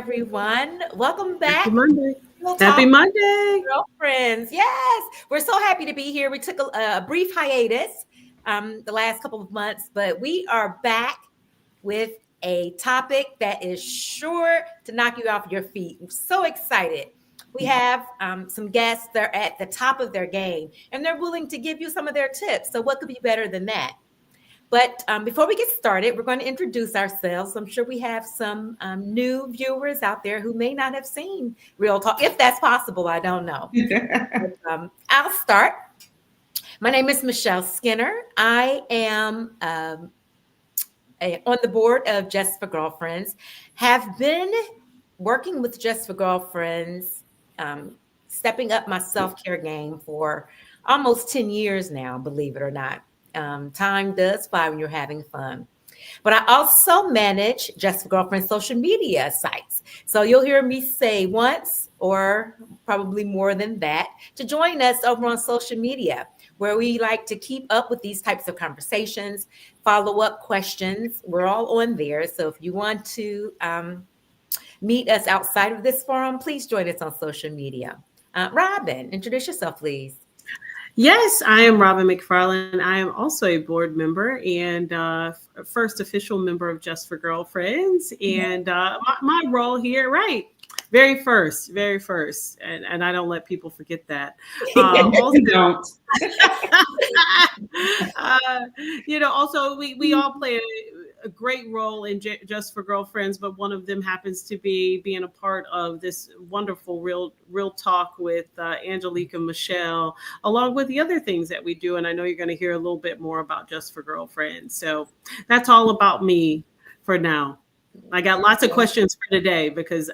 everyone. Welcome Happy back. Monday. We'll Happy talk, Monday. girlfriends. Yes, we're so happy to be here. We took a brief hiatus the last couple of months, but we are back with a topic that is sure to knock you off your feet. I'm so excited. We have some guests that are at the top of their game, and they're willing to give you some of their tips. So, what could be better than that? But before we get started, we're going to introduce ourselves. I'm sure we have some new viewers out there who may not have seen Real Talk. If that's possible, I don't know. But, I'll start. My name is Michelle Skinner. I am on the board of Just for Girlfriends, have been working with Just for Girlfriends, stepping up my self-care game for almost 10 years now, believe it or not. Time does fly when you're having fun. But I also manage Just for Girlfriends social media sites. So you'll hear me say once or probably more than that to join us over on social media, where we like to keep up with these types of conversations, follow up questions. We're all on there. So if you want to meet us outside of this forum, please join us on social media. Robin, introduce yourself, please. Yes, I am Robin McFarland. I am also a board member and first official member of Just for Girlfriends. And my role here, right? Very first. And I don't let people forget that. Also, Don't. also we all play a great role in Just for Girlfriends, but one of them happens to be being a part of this wonderful real talk with Angelique and Michelle, along with the other things that we do. And I know you're going to hear a little bit more about Just for Girlfriends. So that's all about me for now. I got lots of questions for today because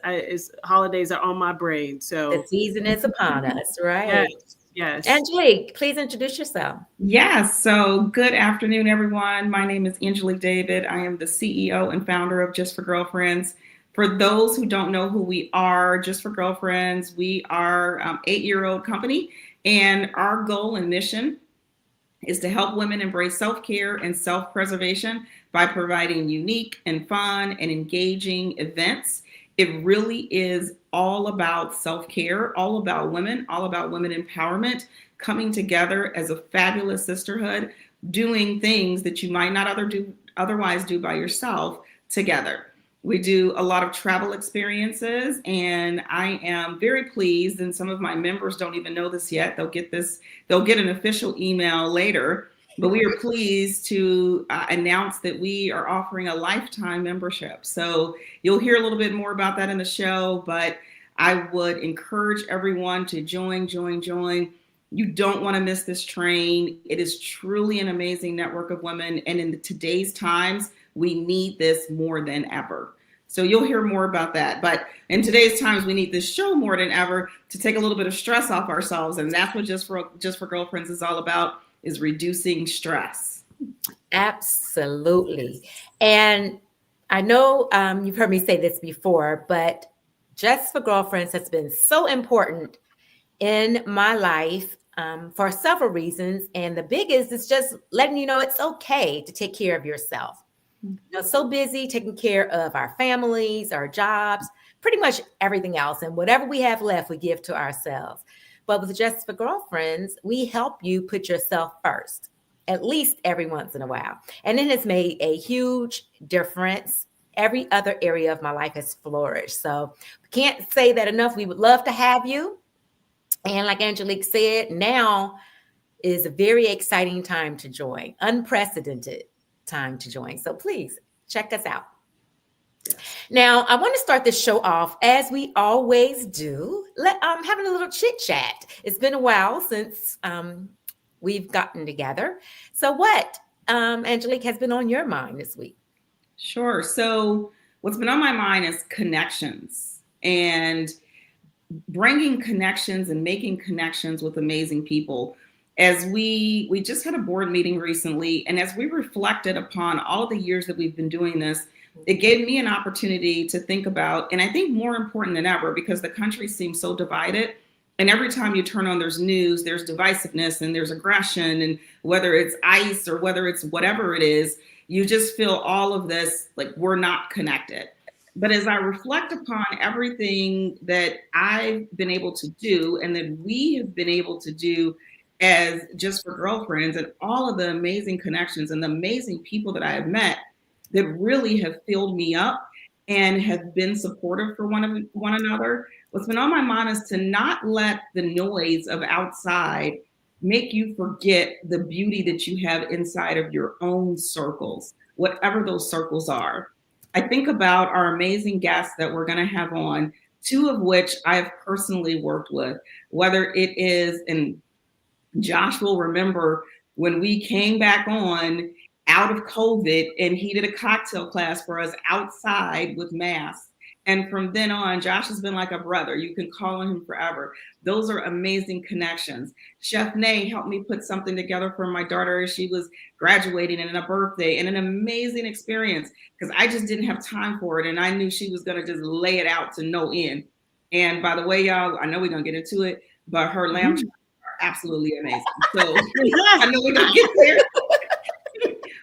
holidays are on my brain. So The season is upon us, right? Yes. Angelique, please introduce yourself. Yes. So good afternoon, everyone. My name is Angelique David. I am the CEO and founder of Just for Girlfriends. For those who don't know who we are, Just for Girlfriends, we are an 8-year-old company, and our goal and mission is to help women embrace self-care and self-preservation by providing unique and fun and engaging events. It really is all about self-care, all about women empowerment, coming together as a fabulous sisterhood, doing things that you might not otherwise do by yourself together. We do a lot of travel experiences, and I am very pleased, and some of my members don't even know this yet. They'll get an official email later, but we are pleased to announce that we are offering a lifetime membership. So you'll hear a little bit more about that in the show, but I would encourage everyone to join. You don't want to miss this train. It is truly an amazing network of women, and in today's times, we need this more than ever. So you'll hear more about that. But in today's times, we need this show more than ever to take a little bit of stress off ourselves. And that's what Just for Girlfriends is all about, is reducing stress. Absolutely. And I know you've heard me say this before, but Just for Girlfriends has been so important in my life for several reasons. And the biggest is just letting you know it's okay to take care of yourself. So busy taking care of our families, our jobs, pretty much everything else. And whatever we have left, we give to ourselves. But with Just for Girlfriends, we help you put yourself first, at least every once in a while. And it has made a huge difference. Every other area of my life has flourished. So we can't say that enough. We would love to have you. And like Angelique said, now is a very exciting time to join, unprecedented time to join. So please check us out. Now, I want to start this show off as we always do, having a little chit chat. It's been a while since we've gotten together. So what, Angelique, has been on your mind this week? Sure. So what's been on my mind is connections, and bringing connections and making connections with amazing people. As we just had a board meeting recently, and as we reflected upon all the years that we've been doing this, it gave me an opportunity to think about, and I think more important than ever, because the country seems so divided, and every time you turn on, there's news, there's divisiveness, and there's aggression, and whether it's ICE or whether it's whatever it is, you just feel all of this, like we're not connected. But as I reflect upon everything that I've been able to do and that we have been able to do as Just for Girlfriends, and all of the amazing connections and the amazing people that I have met that really have filled me up and have been supportive for one another, what's been on my mind is to not let the noise of outside make you forget the beauty that you have inside of your own circles, whatever those circles are. I think about our amazing guests that we're going to have on, two of which I've personally worked with, whether it is, and Josh will remember when we came back on out of COVID and he did a cocktail class for us outside with masks. And from then on, Josh has been like a brother. You can call on him forever. Those are amazing connections. Chef Nay helped me put something together for my daughter as she was graduating and a birthday, and an amazing experience because I just didn't have time for it. And I knew she was going to just lay it out to no end. And by the way, y'all, I know we're going to get into it, but her lamb chops are absolutely amazing. So I know we're going to get there.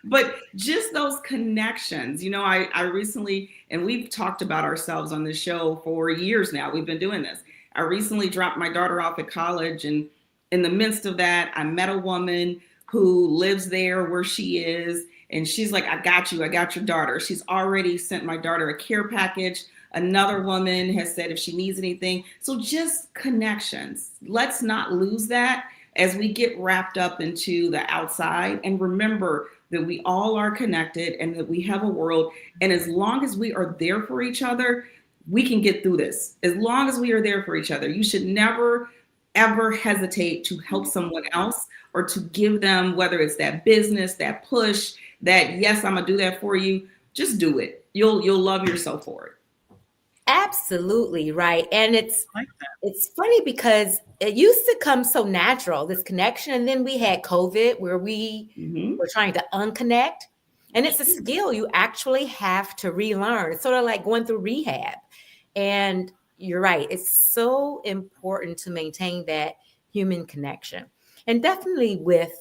But just those connections, you know, I recently, and we've talked about ourselves on this show for years now. We've been doing this. I recently dropped my daughter off at college, and in the midst of that, I met a woman who lives there where she is. And she's like, I got you. I got your daughter. She's already sent my daughter a care package. Another woman has said if she needs anything. So just connections. Let's not lose that as we get wrapped up into the outside, and remember that we all are connected and that we have a world. And as long as we are there for each other, we can get through this. As long as we are there for each other, you should never, ever hesitate to help someone else or to give them, whether it's that business, that push, that, yes, I'm gonna do that for you. Just do it. You'll love yourself for it. Absolutely right. And it's I like that. it's funny because it used to come so natural, this connection. And then we had COVID where we were trying to unconnect. And it's a skill you actually have to relearn. It's sort of like going through rehab. And you're right. It's so important to maintain that human connection. And definitely with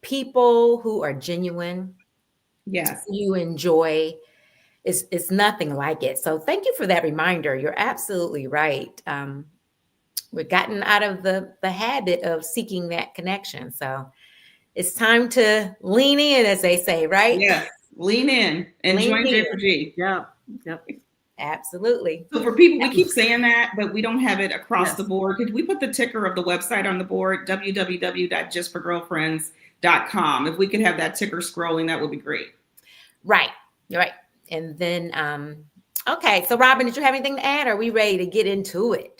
people who are genuine, Yes. you enjoy. It's nothing like it. So thank you for that reminder. You're absolutely right. We've gotten out of the habit of seeking that connection. So it's time to lean in, as they say, right? Yes. Lean in and Lean join in. J4G. Yeah. Yep. Absolutely. So for people, we keep saying that, but we don't have it across Yes. the board. Could we put the ticker of the website on the board, www.justforgirlfriends.com? If we could have that ticker scrolling, that would be great. Right. You're right. And then, okay. So Robin, did you have anything to add? Are we ready to get into it?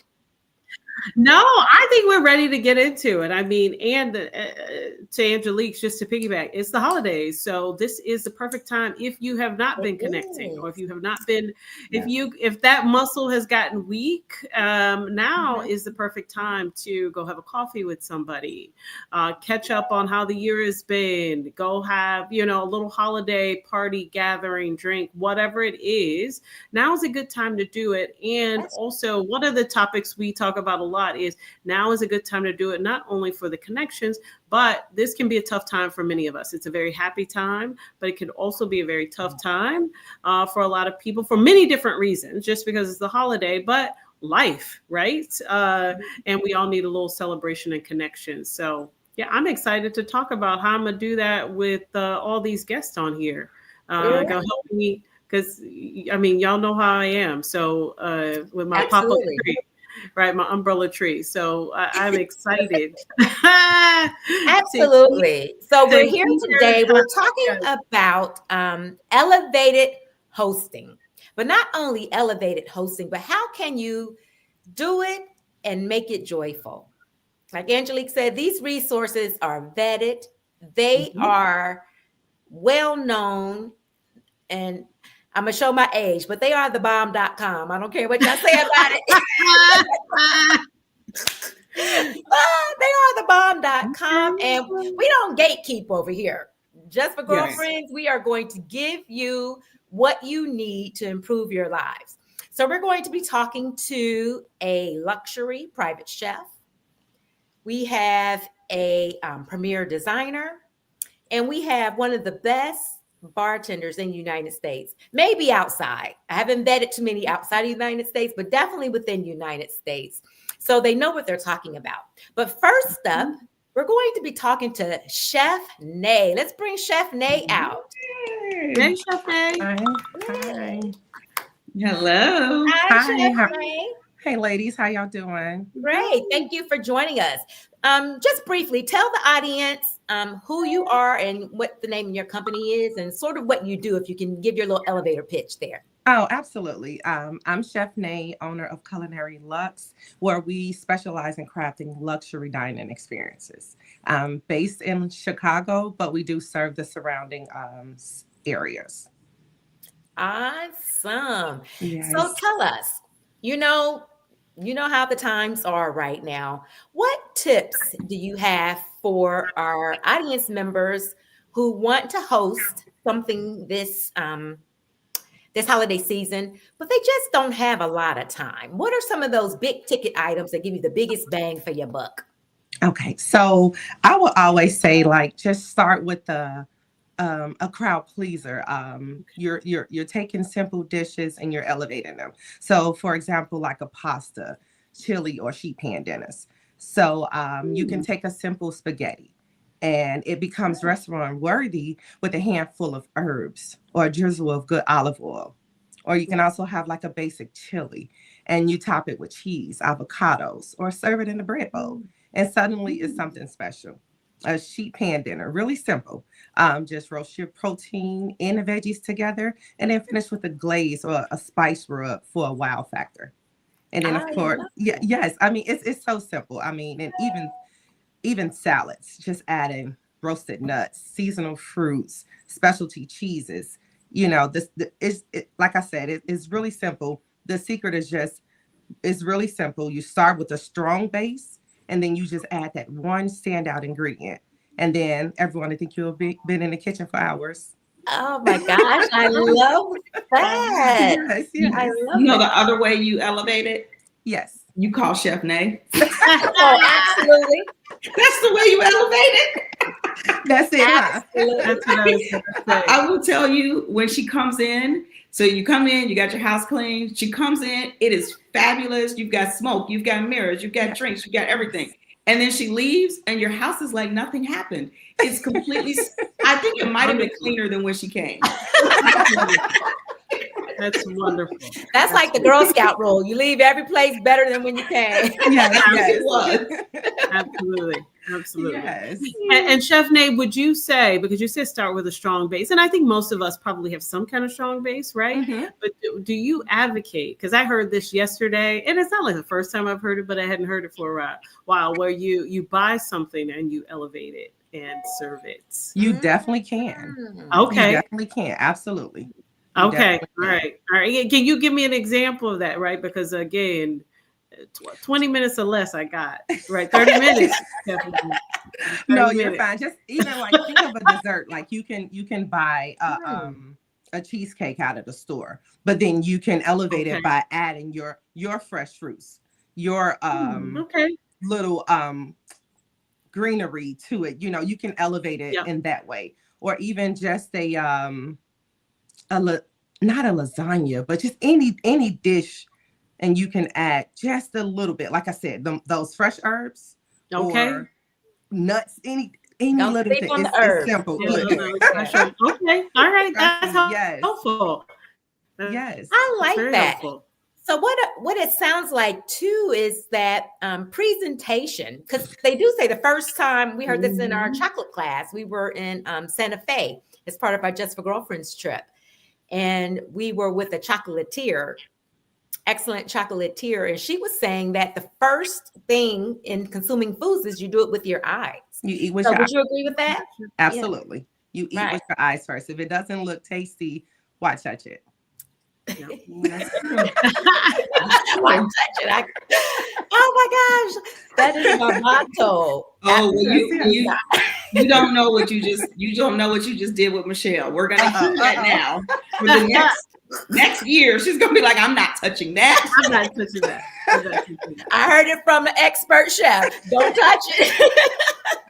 No, I think we're ready to get into it. I mean, and to Angelique, just to piggyback, it's the holidays. So this is the perfect time if you have not been connecting, or if you have not been, if that muscle has gotten weak, now is the perfect time to go have a coffee with somebody, catch up on how the year has been, go have, a little holiday party, gathering, drink, whatever it is. Now is a good time to do it. And also, one of the topics we talk about a lot is now is a good time to do it, not only for the connections, but this can be a tough time for many of us. It's a very happy time, but it can also be a very tough time for a lot of people for many different reasons, just because it's the holiday, but life, right? And we all need a little celebration and connection. So yeah, I'm excited to talk about how I'm gonna do that with all these guests on here. Go help me, because I mean, y'all know how I am. So with my pop-up tree. Right, my umbrella tree. So I'm excited. Absolutely. So we're here today. We're talking about elevated hosting, but not only elevated hosting, but how can you do it and make it joyful? Like Angelique said, these resources are vetted. They are well known, and I'm going to show my age, but they are thebomb.com. I don't care what y'all say about it. They are thebomb.com, and we don't gatekeep over here. Just for girlfriends, we are going to give you what you need to improve your lives. So we're going to be talking to a luxury private chef. We have a premier designer, and we have one of the best bartenders in the United States, maybe outside. I haven't vetted too many outside of the United States, but definitely within the United States. So they know what they're talking about. But first up, we're going to be talking to Chef Nay. Let's bring Chef Nay out. Hey, Chef Nay. Hi. Hello. Hi, Chef Hi. Nay. Hey, ladies, how y'all doing? Great. Thank you for joining us. Just briefly, tell the audience who you are and what the name of your company is and sort of what you do, if you can give your little elevator pitch there. Oh, absolutely. I'm Chef Nay, owner of Culinary Luxe, where we specialize in crafting luxury dining experiences. Based in Chicago, but we do serve the surrounding areas. Awesome. Yes. So tell us, you know how the times are right now. What tips do you have for our audience members who want to host something this holiday season, but they just don't have a lot of time? What are some of those big ticket items that give you the biggest bang for your buck? Okay, so I will always say, just start with a crowd pleaser. You're taking simple dishes and you're elevating them. So, for example, like a pasta, chili, or sheet pan dinners. So you can take a simple spaghetti, and it becomes restaurant worthy with a handful of herbs or a drizzle of good olive oil. Or you can also have like a basic chili, and you top it with cheese, avocados, or serve it in a bread bowl. And suddenly it's something special. A sheet pan dinner, really simple. Just roast your protein and the veggies together, and then finish with a glaze or a spice rub for a wow factor. And then, of course, yes. I mean, it's so simple. I mean, and even salads, just adding roasted nuts, seasonal fruits, specialty cheeses. Like I said, it's really simple. The secret is really simple. You start with a strong base, and then you just add that one standout ingredient. And then everyone, I think you'll been in the kitchen for hours. Oh my gosh, I love that. Yes. I love The that. other way you elevate it, Yes. you call Chef Nay. Oh, absolutely. That's the way you elevate it. That's it. Huh? Absolutely. That's what I was going to say. I will tell you, when she comes in, so you come in, you got your house clean. She comes in, it is fabulous. You've got smoke, you've got mirrors, you've got drinks, you've got everything. And then she leaves, and your house is like nothing happened. It's completely, I think it might have been cleaner than when she came. That's wonderful. That's like the Girl Scout rule. You leave every place better than when you came. Yes. It was. Absolutely. Yes. And Chef Nay, would you say, because you said start with a strong base, and I think most of us probably have some kind of strong base, right? Mm-hmm. But do you advocate? Because I heard this yesterday, and it's not like the first time I've heard it, but I hadn't heard it for a while, where you buy something and you elevate it and serve it. You definitely can. Okay. You definitely can. Absolutely. You Okay. definitely All right. Can you give me an example of that, right? Because again, 20 minutes or less I got, right? 30 minutes. 30 No, you're minutes. fine. Just even think of a dessert. Like you can buy a cheesecake out of the store, but then you can elevate it by adding your fresh fruits, your little greenery to it. You can elevate it in that way. Or even just not a lasagna, but just any dish, and you can add just a little bit. Like I said, those fresh herbs, or nuts, any Don't little think thing. on the It's herbs. simple. Okay, all right, that's Yes. helpful. Yes. I like Very that. helpful. So what it sounds like too is that presentation, because they do say the first time we heard this in our chocolate class, we were in Santa Fe as part of our Just for Girlfriends trip, and we were with a chocolatier, excellent chocolatier, and she was saying that the first thing in consuming foods is you do it with your eyes. You eat with So your would eyes. you agree with that? Absolutely. You eat Right. with your eyes first. If it doesn't look tasty, why touch it? Why touch it? Oh my gosh, that is my motto. Oh, well, you don't know what you just did with Michelle. We're gonna do that now for the next year. She's gonna be like, I'm not touching that. I'm not touching that. I heard it from an expert chef. Don't touch it.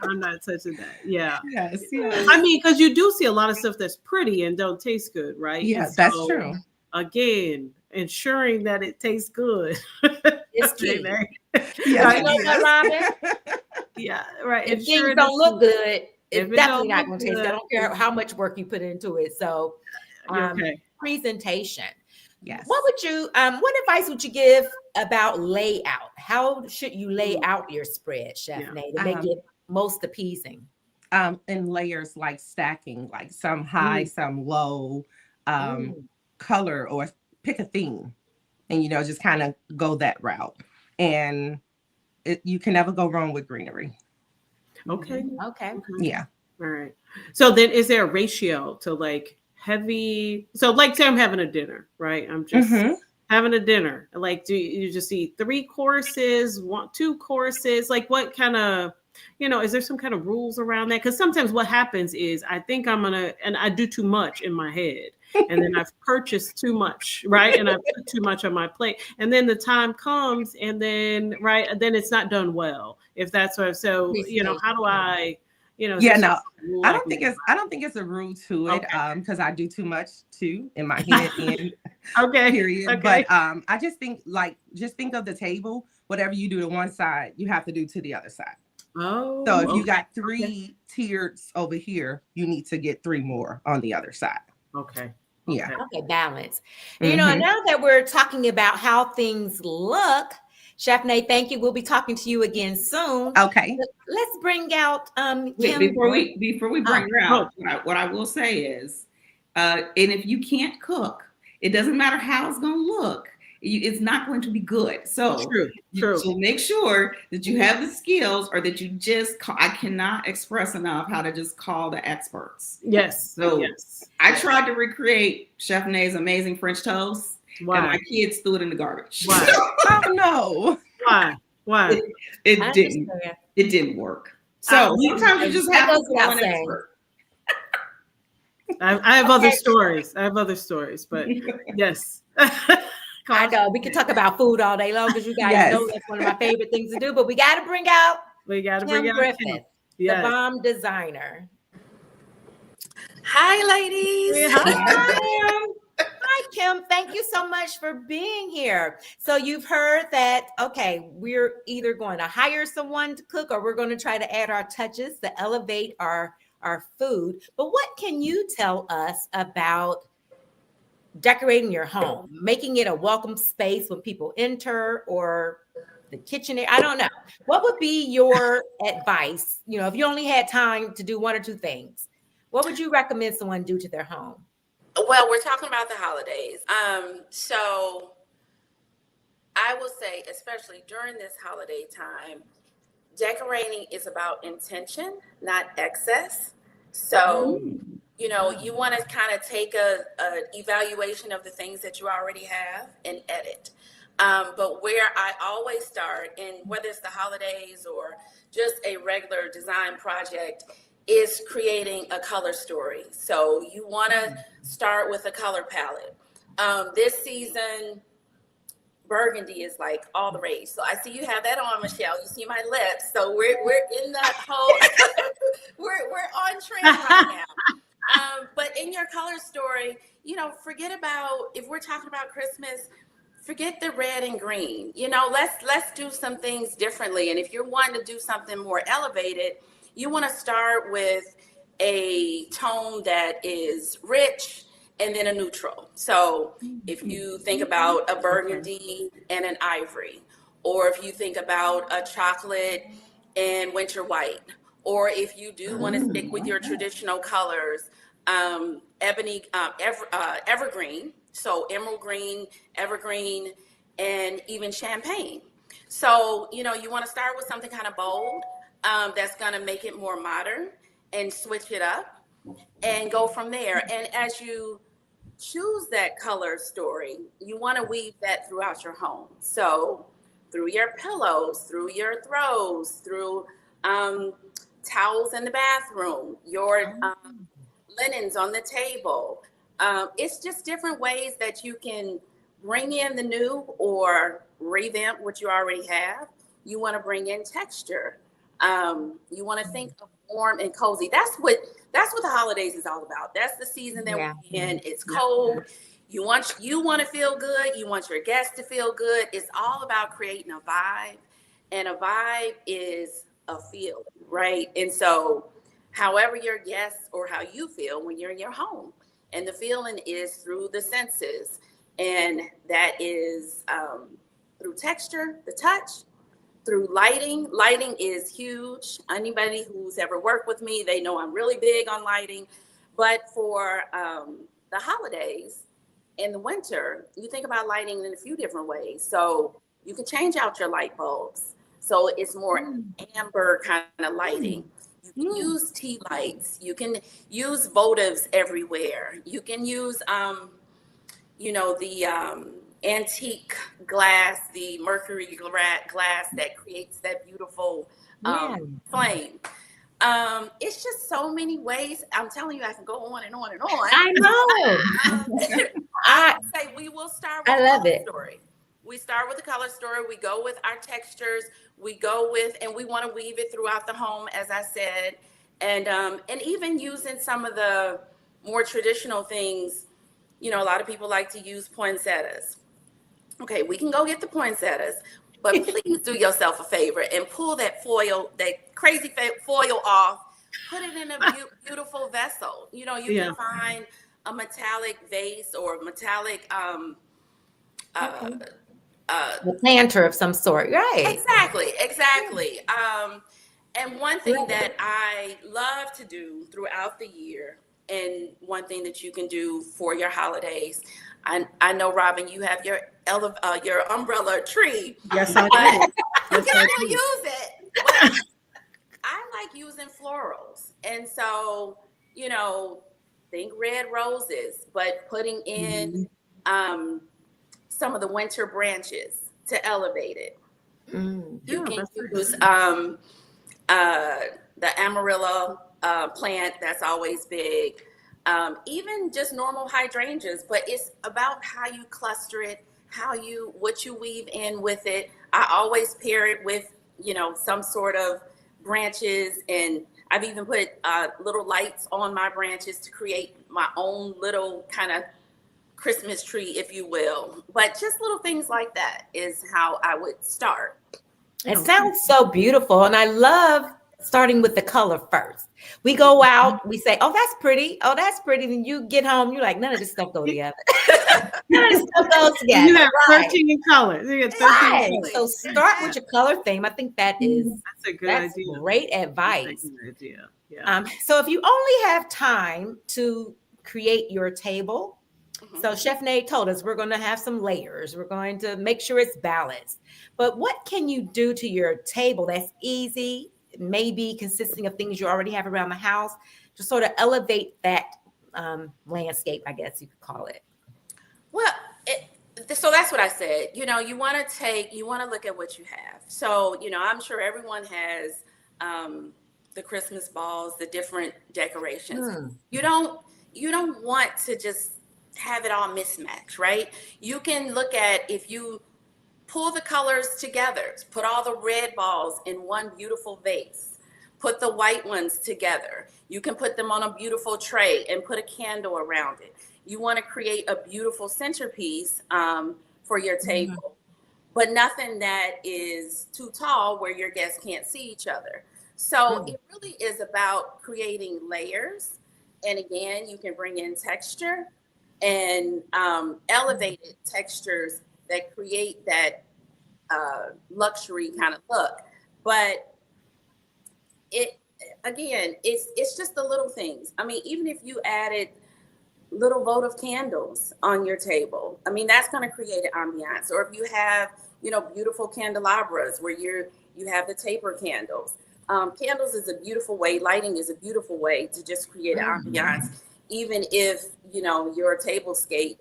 I'm not touching that. Yeah. Yes, yes. I mean, because you do see a lot of stuff that's pretty and don't taste good, right? Yeah, And that's so, true. Again, ensuring that it tastes good. It's key. Yes, Right. You know what, Robin? Yeah, right. If things Ensuring don't look good, if it's it definitely don't not look going to taste good. I don't care how much work you put into it. So, okay. presentation. yes. What advice would you give about layout? How should you lay out your spread, Chef Nate, to make it most appeasing? In layers, like stacking, like some high, some low, color, or pick a theme, and just kind of go that route. And you can never go wrong with greenery. Okay. Okay. Yeah. All right. So then is there a ratio to like heavy? So like say I'm having a dinner, right? I'm just having a dinner. Like, do you just eat 3 courses, 2 courses? Like what kind of, is there some kind of rules around that? Because sometimes what happens is I think and I do too much in my head. And then I've purchased too much, right? And I put too much on my plate. And then the time comes and then, then it's not done well. If that's what, so, how do I, Yeah, no, I don't think it's a rule to it, because I do too much too in my head in period. Okay. But I just think think of the table. Whatever you do to one side, you have to do to the other side. Oh, so if you got 3 tiers over here, you need to get 3 more on the other side. Okay. Yeah. Okay, balance. Now that we're talking about how things look, Chef Nate, thank you. We'll be talking to you again soon. Okay. Let's bring out Kim. Before we bring her out, what I will say is, and if you can't cook, it doesn't matter how it's going to look. It's not going to be good. So True. So make sure that you have the skills, or that you just I cannot express enough how to just call the experts. Yes. So I tried to recreate Chef Nate's amazing French toast. Why? And my kids threw it in the garbage. Why? Oh no. Why? It didn't. It didn't work. So sometimes you just have to call an expert. I have other stories. But yes. I know we can talk about food all day long, because you guys know that's one of my favorite things to do. But we got to bring out Kim Griffith, the bomb designer. Hi, ladies. Hi, Kim. Thank you so much for being here. So you've heard that, we're either going to hire someone to cook, or we're going to try to add our touches to elevate our food. But what can you tell us about decorating your home, making it a welcome space when people enter, or the kitchen? I don't know. What would be your advice? If you only had time to do 1 or 2 things, what would you recommend someone do to their home? Well, we're talking about the holidays. So I will say, especially during this holiday time, decorating is about intention, not excess. So, you want to kind of take a evaluation of the things that you already have and edit. But where I always start, and whether it's the holidays or just a regular design project, is creating a color story. So you want to start with a color palette. This season, burgundy is like all the rage. So I see you have that on, Michelle. You see my lips. So we're in that whole we're on trend right now. But in your color story, forget about, if we're talking about Christmas, forget the red and green. Let's do some things differently. And if you're wanting to do something more elevated, you want to start with a tone that is rich and then a neutral. So if you think about a burgundy and an ivory, or if you think about a chocolate and winter white, or if you do want to stick with your traditional colors, ebony, evergreen, so emerald green, evergreen, and even champagne. So, you want to start with something kind of bold, that's going to make it more modern, and switch it up and go from there. And as you choose that color story, you want to weave that throughout your home. So through your pillows, through your throws, through towels in the bathroom, your linens on the table. It's just different ways that you can bring in the new or revamp what you already have. You want to bring in texture. You want to think of warm and cozy. That's what the holidays is all about. That's the season that we're in. It's cold. You want to feel good. You want your guests to feel good. It's all about creating a vibe, and a vibe is a feeling, right? And so, however your guests or how you feel when you're in your home, and the feeling is through the senses, and that is through texture, the touch, through lighting. Lighting is huge. Anybody who's ever worked with me, they know I'm really big on lighting. But for the holidays, in the winter, you think about lighting in a few different ways. So you can change out your light bulbs. So it's more amber kind of lighting. You can use tea lights. You can use votives everywhere. You can use, the antique glass, the mercury glass that creates that beautiful flame. It's just so many ways. I'm telling you, I can go on and on and on. I know. I say we will start with I love it. story. We start with the color story. We go with our textures. We go with, and we want to weave it throughout the home, as I said, and even using some of the more traditional things. A lot of people like to use poinsettias. Okay, we can go get the poinsettias, but please do yourself a favor and pull that crazy foil off. Put it in a beautiful vessel. You can find a metallic vase or metallic a planter of some sort, right? Exactly. And one thing that I love to do throughout the year, and one thing that you can do for your holidays, I know, Robin, you have your umbrella tree. Yes, I do. You can still use it. But I like using florals, and so think red roses, but putting in some of the winter branches to elevate it. You can use the Amarillo plant. That's always big. Even just normal hydrangeas, but it's about how you cluster it, what you weave in with it. I always pair it with, some sort of branches, and I've even put little lights on my branches to create my own little kind of Christmas tree, if you will. But just little things like that is how I would start. It sounds so beautiful, and I love starting with the color first. We go out, we say, "Oh, that's pretty. Oh, that's pretty." Then you get home, you're like, "None of this stuff go together." None of this stuff goes together. You have 13 colors. You have 13 colors. So start with your color theme. I think that's a good idea. Great advice. That's a good idea. Yeah. So if you only have time to create your table, so Chef Nate told us we're going to have some layers. We're going to make sure it's balanced. But what can you do to your table that's easy, maybe consisting of things you already have around the house, to sort of elevate that landscape, I guess you could call it? Well, so that's what I said. You want to look at what you have. So, I'm sure everyone has the Christmas balls, the different decorations. You don't want to just have it all mismatched, right? You can look at, if you pull the colors together, put all the red balls in one beautiful vase, put the white ones together. You can put them on a beautiful tray and put a candle around it. You want to create a beautiful centerpiece for your table, but nothing that is too tall where your guests can't see each other. So it really is about creating layers. And again, you can bring in texture and elevated textures that create that luxury kind of look. But it's just the little things. I mean, even if you added little votive candles on your table, I mean, that's going to create an ambiance. Or if you have, beautiful candelabras where you have the taper candles. Candles is a beautiful way. Lighting is a beautiful way to just create an ambiance. Even if, your table scape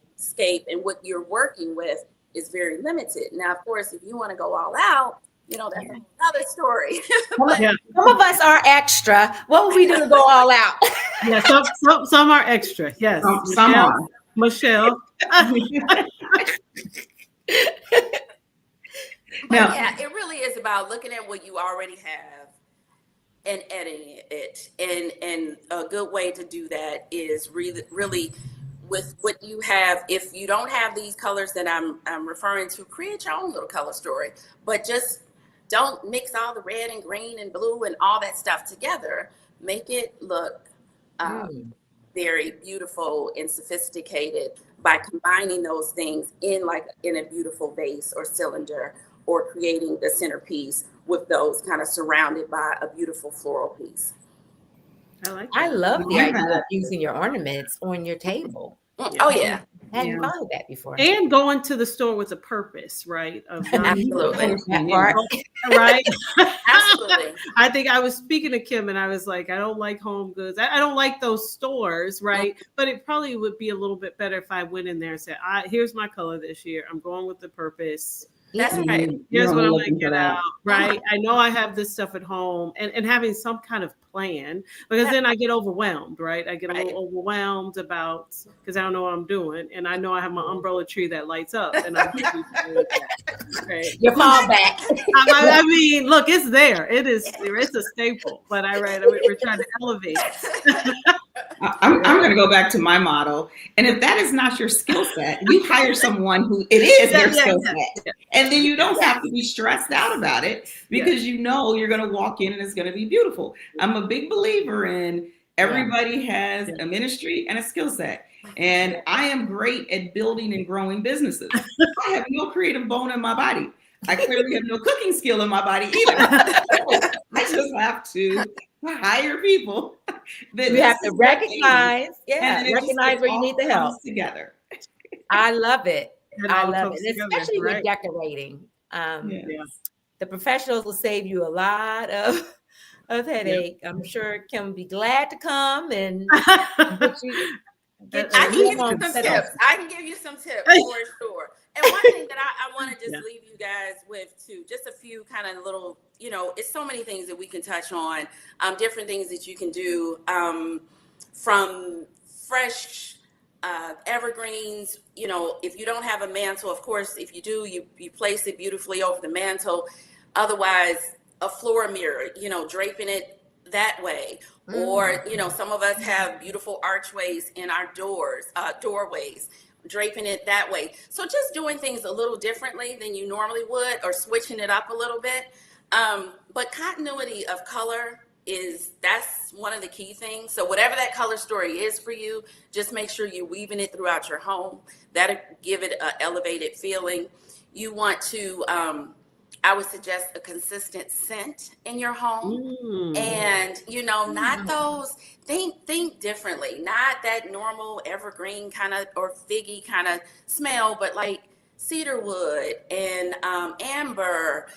and what you're working with is very limited. Now, of course, if you want to go all out, that's another story. Some of us are extra. What would we do to go all out? Yeah, some are extra. Yes, some are. Michelle. But yeah, it really is about looking at what you already have and editing it. And a good way to do that is really with what you have. If you don't have these colors that I'm referring to, create your own little color story. But just don't mix all the red and green and blue and all that stuff together. Make it look very beautiful and sophisticated by combining those things in a beautiful vase or cylinder, or creating the centerpiece with those kind of surrounded by a beautiful floral piece. I love the idea of using your ornaments on your table. Oh yeah. I hadn't thought of that before. And going to the store with a purpose, right? Absolutely. Right? Absolutely. I think I was speaking to Kim and I was like, I don't like home goods. I don't like those stores, right? But it probably would be a little bit better if I went in there and said, here's my color this year. I'm going with the purpose. That's right. Here's what I'm going to get out, right? I know I have this stuff at home, and having some kind of plan, because then I get overwhelmed, right? I get a little overwhelmed because I don't know what I'm doing, and I know I have my umbrella tree that lights up, and I'm right? Your fallback. I mean, look, it's there. It's a staple, but we're trying to elevate. I'm going to go back to my model. And if that is not your skill set, you hire someone who it is their skill set. Yeah. And then you don't have to be stressed out about it, because you know you're going to walk in and it's going to be beautiful. I'm a big believer in everybody has a ministry and a skill set. And I am great at building and growing businesses. I have no creative bone in my body. I clearly have no cooking skill in my body either. I just have to hire people that you have to recognize where you need the help together. I love it. I love it, especially with decorating. The professionals will save you a lot of headache. I'm sure Kim will be glad to come and get you. I can give you some tips. I can give you some tips for sure. And one thing that I want to just leave you guys with too, just a few kind of little, it's so many things that we can touch on, different things that you can do, from fresh evergreens. If you don't have a mantle, of course, if you do, you place it beautifully over the mantle. Otherwise, a floor mirror, draping it that way. Or, some of us have beautiful archways in our doorways, draping it that way. So just doing things a little differently than you normally would, or switching it up a little bit. But continuity of color that's one of the key things. So whatever that color story is for you, just make sure you're weaving it throughout your home. That'll give it an elevated feeling. You want to, I would suggest a consistent scent in your home. And, not those, think differently, not that normal evergreen kind of, or figgy kind of smell, but like cedarwood and amber,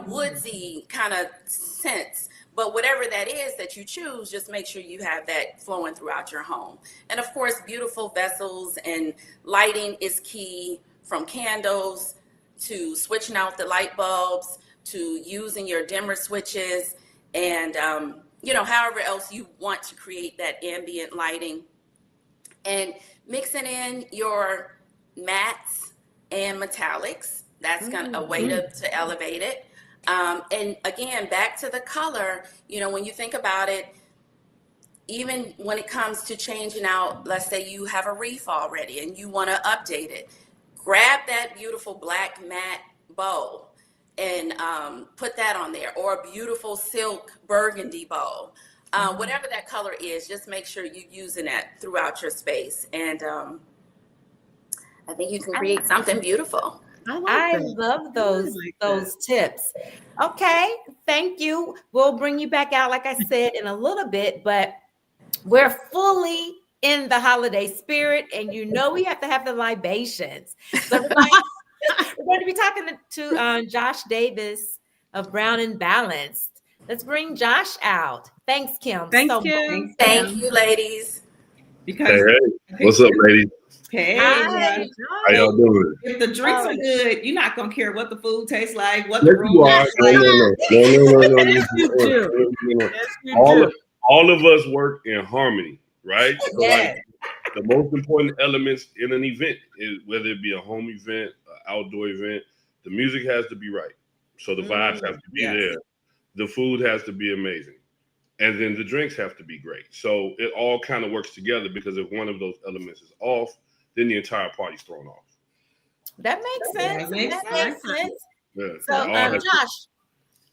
woodsy kind of scents. But whatever that is that you choose, just make sure you have that flowing throughout your home. And of course, beautiful vessels and lighting is key, from candles to switching out the light bulbs, to using your dimmer switches, and however else you want to create that ambient lighting. And mixing in your mattes and metallics, that's a way to elevate it. And again, back to the color, when you think about it, even when it comes to changing out, let's say you have a wreath already and you want to update it, grab that beautiful black matte bow and put that on there, or a beautiful silk burgundy bow. Whatever that color is, just make sure you're using that throughout your space. And I think you can create something beautiful. I love those tips. Okay, thank you. We'll bring you back out, like I said, in a little bit, but we're fully in the holiday spirit, and we have to have the libations. So we're going to be talking to Josh Davis of Brown and Balanced. Let's bring Josh out. Thanks, Kim. Thank you. Thank you, ladies. Hey, what's up, ladies? Hey, hi. How y'all doing? If the drinks are good, you're not gonna care what the food tastes like, what Yes, the room you are. No. All of us work in harmony, right? So like, the most important elements in an event is, whether it be a home event, an outdoor event, The music has to be right. So the vibes have to be there. The food has to be amazing. And then the drinks have to be great. So it all kind of works together, because if one of those elements is off, then the entire party's thrown off. That makes sense. That makes sense. Yeah. So, Josh,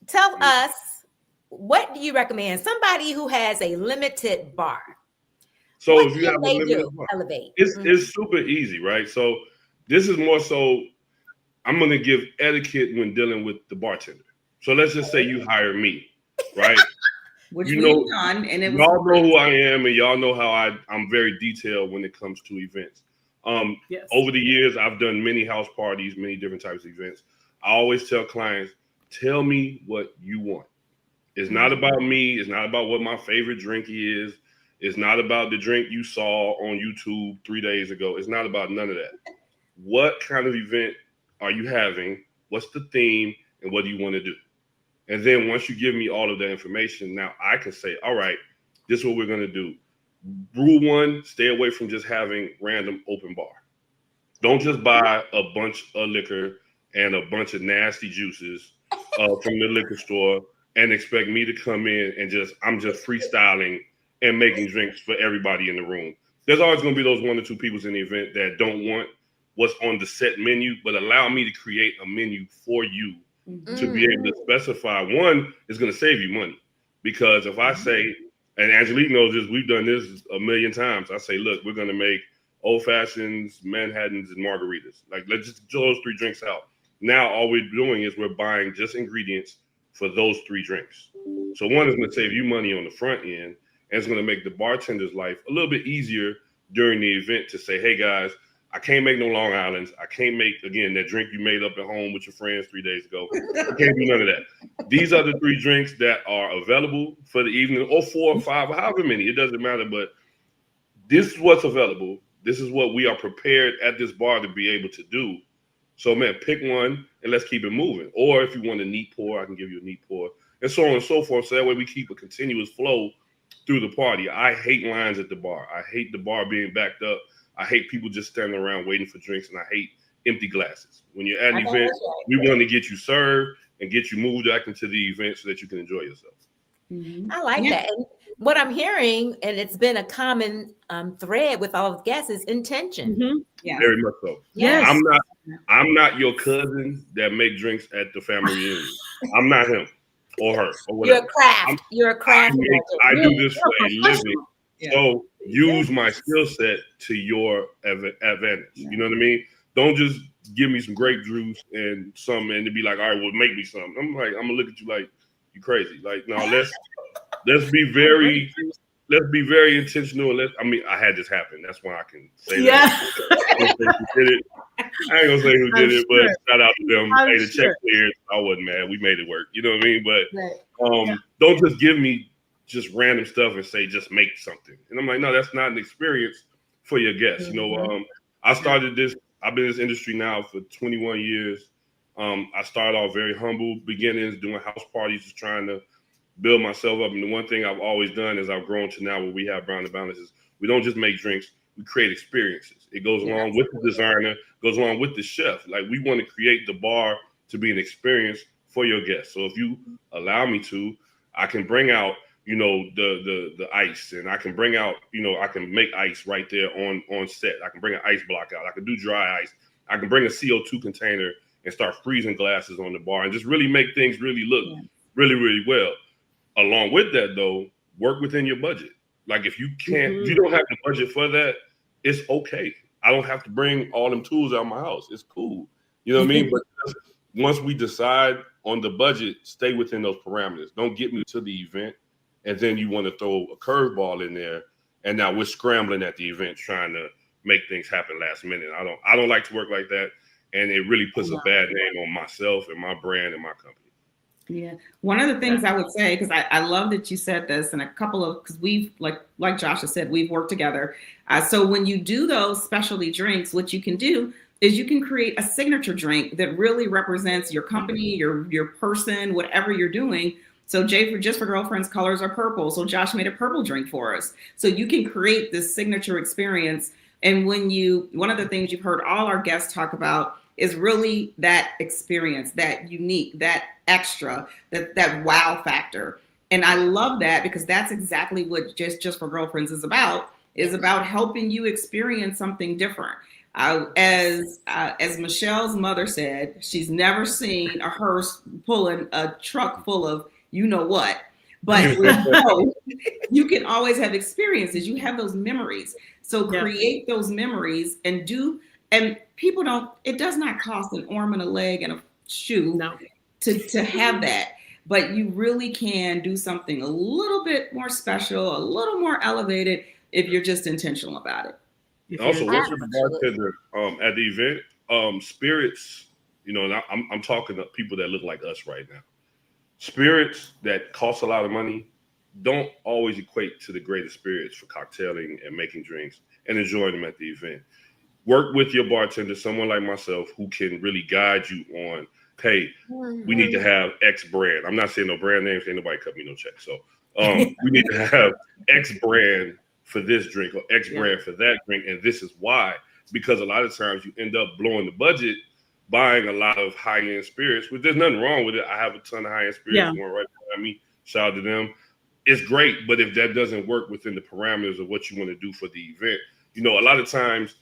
tell us, what do you recommend? Somebody who has a limited bar. So what if you have a limited bar, elevate. It's super easy, right? So this is more so, I'm going to give etiquette when dealing with the bartender. So let's just say you hire me, right? Which we've done, and it was y'all know who I am, and y'all know how I'm very detailed when it comes to events. Over the years, I've done many house parties, many different types of events. I always tell clients, tell me what you want. It's not about me. It's not about what my favorite drink is. It's not about the drink you saw on YouTube 3 days ago. It's not about none of that. What kind of event are you having? What's the theme? And what do you want to do? And then once you give me all of that information, now I can say, all right, this is what we're going to do. Rule one, stay away from just having random open bar. Don't just buy a bunch of liquor and a bunch of nasty juices from the liquor store and expect me to come in and I'm just freestyling and making drinks for everybody in the room. There's always going to be those 1 or 2 people in the event that don't want what's on the set menu, but allow me to create a menu for you to be able to specify. One, is going to save you money, because if I say, and Angelique knows this, we've done this a million times. I say, look, we're going to make old fashions, Manhattans, and margaritas. Like, let's just throw those 3 drinks out. Now, all we're doing is we're buying just ingredients for those 3 drinks. So one is going to save you money on the front end, and it's going to make the bartender's life a little bit easier during the event to say, hey guys, I can't make no Long Islands. I can't make, again, that drink you made up at home with your friends 3 days ago. I can't do none of that. These are the 3 drinks that are available for the evening, or 4 or 5, or however many. It doesn't matter, but this is what's available. This is what we are prepared at this bar to be able to do. So, man, pick one and let's keep it moving. Or if you want a neat pour, I can give you a neat pour, and so on and so forth. So that way we keep a continuous flow through the party. I hate lines at the bar. I hate the bar being backed up. I hate people just standing around waiting for drinks, and I hate empty glasses. When you're at an event, we want to get you served and get you moved back into the event so that you can enjoy yourself. I like that. And what I'm hearing, and it's been a common thread with all of the guests, is intention. Very much so. Yes. I'm not your cousin that make drinks at the family reunion. I'm not him or her or whatever. You're a craft. I do this for a living. So use my skill set to your advantage. You know what I mean? Don't just give me some grape juice and something and to be like, all right, well, make me something. I'm like, I'm gonna look at you like you crazy. Like, no, let's be very intentional. I had this happen. That's why I can say that. Who did it. I ain't gonna say who did it, but shout out to them. Hey, the check cleared. I wasn't mad. We made it work. You know what I mean? But don't just give me just random stuff and say just make something. And I'm like, no, that's not an experience for your guests. You know, I started this. I've been in this industry now for 21 years. I started off very humble beginnings, doing house parties, just trying to build myself up. And the one thing I've always done is I've grown to now where we have Brown and Boundless is we don't just make drinks, we create experiences. It goes along with the designer, goes along with the chef. Like, we want to create the bar to be an experience for your guests. So if you allow me to, I can bring out, you know, the ice, and I can bring out, you know, I can make ice right there on set. I can bring an ice block out. I can do dry ice. I can bring a CO2 container and start freezing glasses on the bar and just really make things really look really, really well. Along with that, though, work within your budget. Like, if you can't, if you don't have the budget for that, it's okay. I don't have to bring all them tools out of my house. It's cool. You know what I mean? But once we decide on the budget, stay within those parameters. Don't get me to the event, and then you want to throw a curveball in there, and now we're scrambling at the event trying to make things happen last minute. I don't like to work like that, and it really puts a bad name on myself and my brand and my company. Yeah. One of the things I would say, because I love that you said this, and because we've, like Josh has said, we've worked together. So when you do those specialty drinks, what you can do is you can create a signature drink that really represents your company, your person, whatever you're doing. So Just for Girlfriends colors are purple. So Josh made a purple drink for us. So you can create this signature experience. And one of the things you've heard all our guests talk about is really that experience, that unique, that extra, that wow factor. And I love that because that's exactly what Just for Girlfriends is about helping you experience something different. As Michelle's mother said, she's never seen a hearse pulling a truck full of you know what. But you can always have experiences. You have those memories. So create those memories and people don't, it does not cost an arm and a leg and a shoe to have that. But you really can do something a little bit more special, a little more elevated if you're just intentional about it. Also, work with the bartender at the event. Spirits, you know, and I'm talking to people that look like us right now. Spirits that cost a lot of money don't always equate to the greatest spirits for cocktailing and making drinks and enjoying them at the event. Work with your bartender, someone like myself, who can really guide you on, hey, we need to have X brand. I'm not saying no brand names, ain't nobody cut me no check. So we need to have X brand for this drink or X brand for that drink. And this is why, because a lot of times you end up blowing the budget buying a lot of high-end spirits, which there's nothing wrong with it. I have a ton of high-end spirits going right behind me. Shout out to them. It's great, but if that doesn't work within the parameters of what you want to do for the event, you know, a lot of times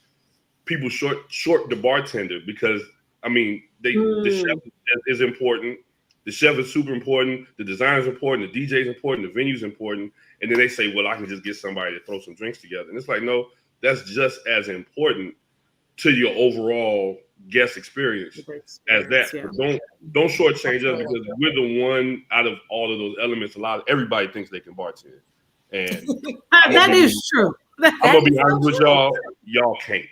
people short the bartender because, I mean, the chef is important. The chef is super important. The design is important. The DJ is important. The venue is important. And then they say, well, I can just get somebody to throw some drinks together. And it's like, no, that's just as important to your overall guest experience as that. Yeah. Don't shortchange us because we're the one out of all of those elements. Everybody thinks they can bartend, and that is true. I'm gonna be honest with y'all. Y'all can't.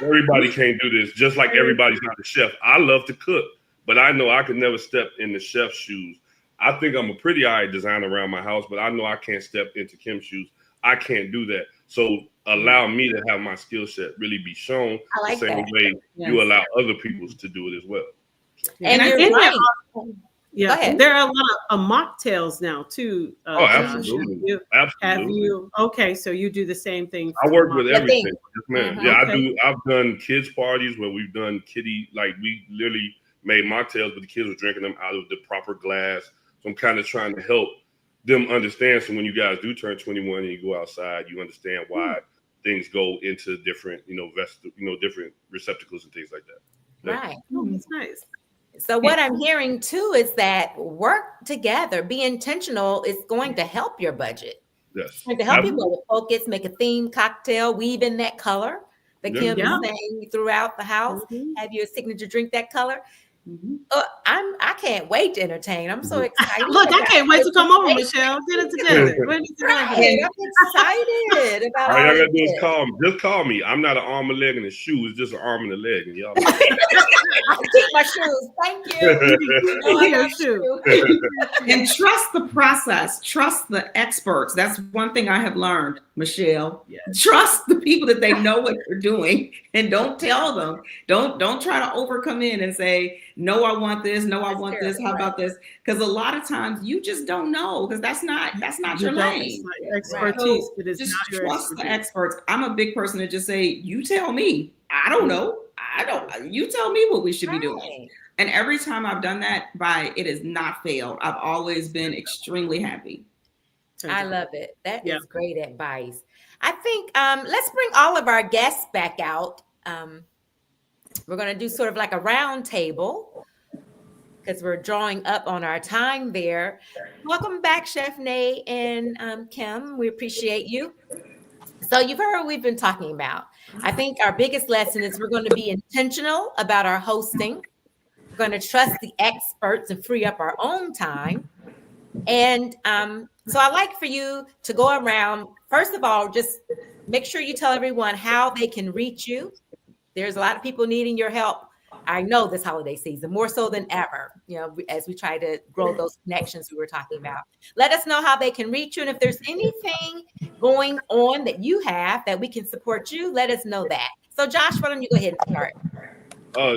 Everybody can't do this. Just like everybody's not a chef. I love to cook, but I know I could never step in the chef's shoes. I think I'm a pretty all right designer around my house, but I know I can't step into Kim's shoes. I can't do that. So allow me to have my skill set really be shown the same way you allow other people to do it as well. And I think there are a lot of mocktails now too. Absolutely. Absolutely. Okay, so you do the same thing. I work with everything. Yes, ma'am. Yeah, I do. I've done kids parties where we've done kiddie, like we literally made mocktails, but the kids were drinking them out of the proper glass. So I'm kind of trying to help them understand. So when you guys do turn 21 and you go outside, you understand why things go into different, different receptacles and things like that. Right. Oh, that's nice. So what I'm hearing too is that work together, be intentional, is going to help your budget. Yes. It's going to help you go with focus, make a themed cocktail, weave in that color that Kim is saying throughout the house. Have your signature drink that color. I can't wait to entertain. I'm so excited. Look, I can't wait to come over, Michelle. Dinner together. I'm excited about all y'all gotta do is call me. Just call me. I'm not an arm, a leg, and a shoe. It's just an arm and a leg. And y'all I'll keep my shoes. Thank you. And trust the process. Trust the experts. That's one thing I have learned, Michelle. Yes. Trust the people that they know what they're doing, and don't tell them. Don't try to overcome in and say, no, I want this. No, I want this. How about this? Because a lot of times you just don't know because that's not your lane. Expertise. So just trust the experts. I'm a big person to just say, you tell me. I don't know. You tell me what we should be doing. And every time I've done that, it has not failed. I've always been extremely happy. I love it. That is great advice. I think let's bring all of our guests back out. We're going to do sort of like a round table because we're drawing up on our time there. Welcome back, Chef Nay and Kim. We appreciate you. So you've heard what we've been talking about. I think our biggest lesson is we're going to be intentional about our hosting. We're going to trust the experts and free up our own time. And so I'd like for you to go around. First of all, just make sure you tell everyone how they can reach you. There's a lot of people needing your help. I know this holiday season, more so than ever, as we try to grow those connections we were talking about. Let us know how they can reach you. And if there's anything going on that you have that we can support you, let us know that. So Josh, why don't you go ahead and start?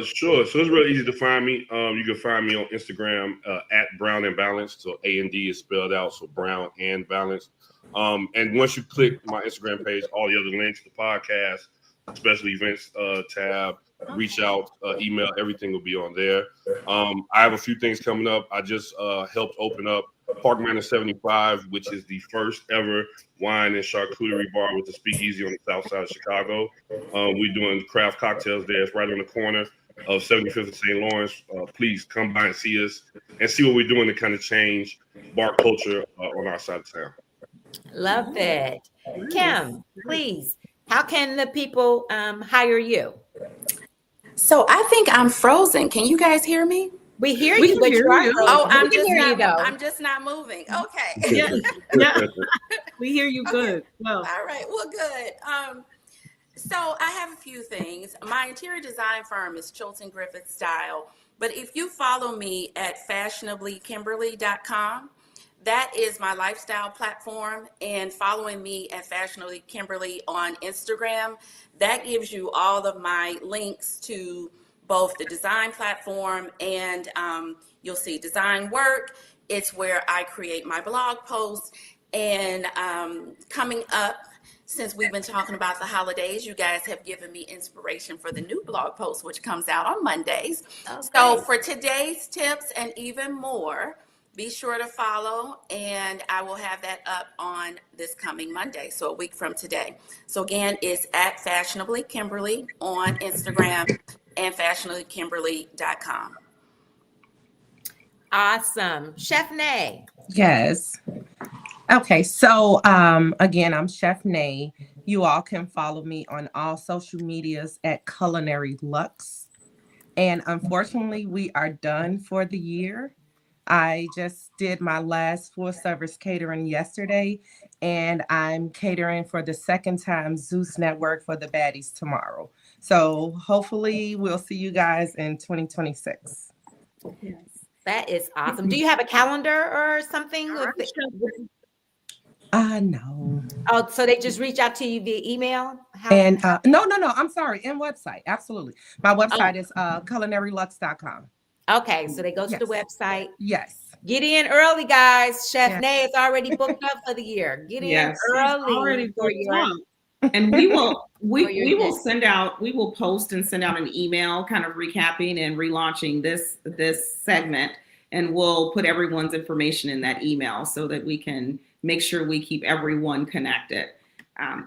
Sure. So it's real easy to find me. You can find me on Instagram at Brown and Balanced. So A&D is spelled out. So Brown and Balanced. And once you click my Instagram page, all the other links, the podcast, special events tab. Reach out, email, everything will be on there. I have a few things coming up. I just helped open up Park Manor 75, which is the first ever wine and charcuterie bar with a speakeasy on the south side of Chicago. We're doing craft cocktails there. It's right on the corner of 75th and St. Lawrence. Please come by and see us and see what we're doing to kind of change bar culture on our side of town. Love it. Kim, please, how can the people hire you? So I think I'm frozen. Can you guys hear me? We hear you, but you are frozen. Oh, I'm just not moving. Okay. Yeah. We hear you good. Well. All right. Well, good. So I have a few things. My interior design firm is Chilton Griffith Style, but if you follow me at fashionablykimberly.com, that is my lifestyle platform, and following me at Fashionably Kimberly on Instagram, that gives you all of my links to both the design platform and you'll see design work. It's where I create my blog posts. And coming up, since we've been talking about the holidays, you guys have given me inspiration for the new blog post, which comes out on Mondays. Okay. So for today's tips and even more, be sure to follow, and I will have that up on this coming Monday, so a week from today. So again, it's at Fashionably Kimberly on Instagram and fashionablykimberly.com. Awesome. Chef Nay. Yes. Okay, so again, I'm Chef Nay. You all can follow me on all social medias at Culinary Lux. And unfortunately, we are done for the year. I just did my last full service catering yesterday, and I'm catering for the second time Zeus Network for the Baddies tomorrow. So hopefully we'll see you guys in 2026. Yes. That is awesome. Do you have a calendar or something? No. Oh, so they just reach out to you via email? No, I'm sorry. And website. Absolutely. My website is culinarylux.com. Okay, so they go to the website. Yes. Get in early, guys. Chef Nay is already booked up for the year. Get in early. Already booked up. And we will send out, we will post and send out an email kind of recapping and relaunching this segment. And we'll put everyone's information in that email so that we can make sure we keep everyone connected.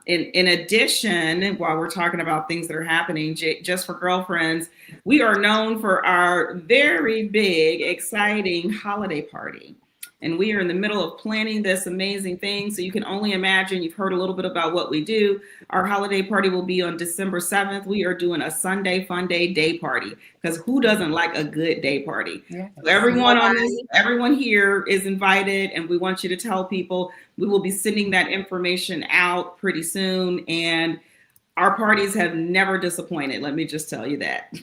In addition, while we're talking about things that are happening, Just for Girlfriends, we are known for our very big, exciting holiday party. And we are in the middle of planning this amazing thing. So you can only imagine, you've heard a little bit about what we do. Our holiday party will be on December 7th. We are doing a Sunday fun day party, because who doesn't like a good day party? Yeah. So everyone here is invited, and we want you to tell people. We will be sending that information out pretty soon. And our parties have never disappointed. Let me just tell you that.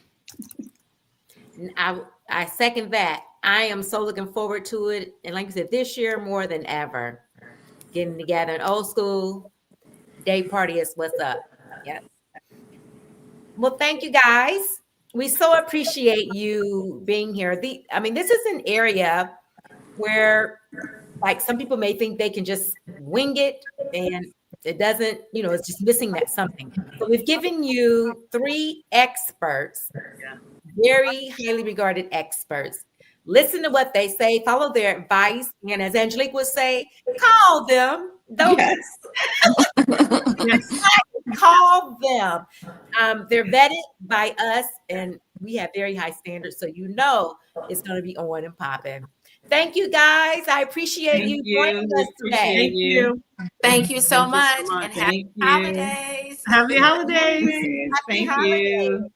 I second that. I am so looking forward to it. And like I said, this year more than ever, getting together an old school day party is what's up. Yep. Well, thank you guys. We so appreciate you being here. This is an area where, like, some people may think they can just wing it, and it doesn't, it's just missing that something. So we've given you 3 experts, very highly regarded experts. Listen to what they say, follow their advice, and as Angelique would say, call them. Call them. They're vetted by us, and we have very high standards, so it's going to be on and popping. Thank you, guys. I appreciate you joining us today. Thank you so much. And happy holidays. Happy holidays. Thank you.